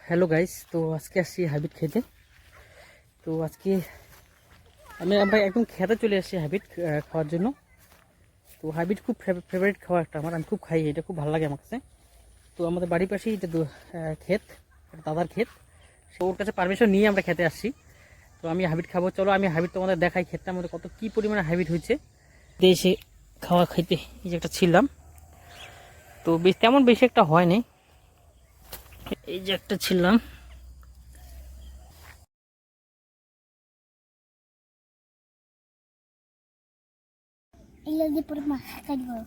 Hello guys, তো আজকে আসছি হাইব্রিড খেতে। তো আজকে আমরা একদম খেতে চলে আসছি হাইব্রিড খাওয়ার জন্য। তো হাইব্রিড খুব ফেভারিট খাওয়া একটা আমার, আমি খুব খাই, এটা খুব ভালো লাগে আমার কাছে। তো আমাদের বাড়ির পাশেই এটা ক্ষেত, এটা দাদার ক্ষেত। তো ওর কাছে পারমিশন নিয়ে আমরা খেতে আসছি। তো আমি হাইব্রিড খাবো, চলো আমি হাইব্রিড তোমাদের দেখাই ক্ষেতটার মধ্যে কত কী পরিমাণে হাইব্রিড হয়েছে। এসে খাওয়া খাইতে এই যে একটা ছিলাম, তো তেমন বেশি একটা হয়নি। এই যে একটা ছিলাম,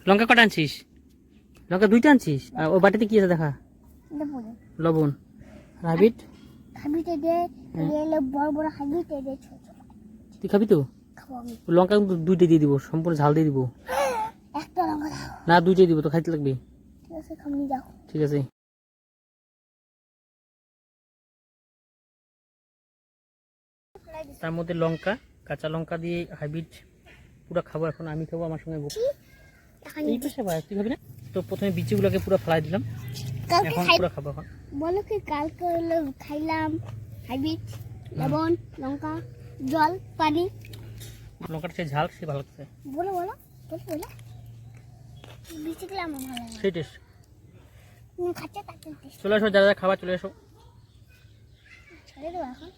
লঙ্কা কটা আনছিস? লঙ্কা দুইটা আনছিস? আর ও বাটিতে কি আছে দেখা? লবণ। হাইব্রিড তুই খাবি তো? লঙ্কা কিন্তু দুইটা দিয়ে দিব, সম্পূর্ণ ঝাল দিয়ে দিব না, দুইটাই দিব, তো খাইতে লাগবে। ঠিক আছে। তার মধ্যে লঙ্কা, কাঁচা লঙ্কা দিয়ে হাইব্রিড পুরো খাবো। এখন আমি খাবো, আমার সঙ্গে এই পাশে ভাই তুই খাবি না? তো প্রথমে বিচিগুলোকে পুরো ফেলাই দিলাম, এখন পুরো খাবো। এখন বলো কি কালকে খাইলাম হাইব্রিড, লবণ, লঙ্কা, জল, পানি। লঙ্কাটা সে ঝাল, সে ভালো লাগছে। বলো বলো বলো বিচিগুলো আমার ভালো লাগে। সেই টেস্ট। খাচ্ছে তাকে চলে আসো, যারা যারা খাবার চলে এসো। ছেড়ে দেবো এখন।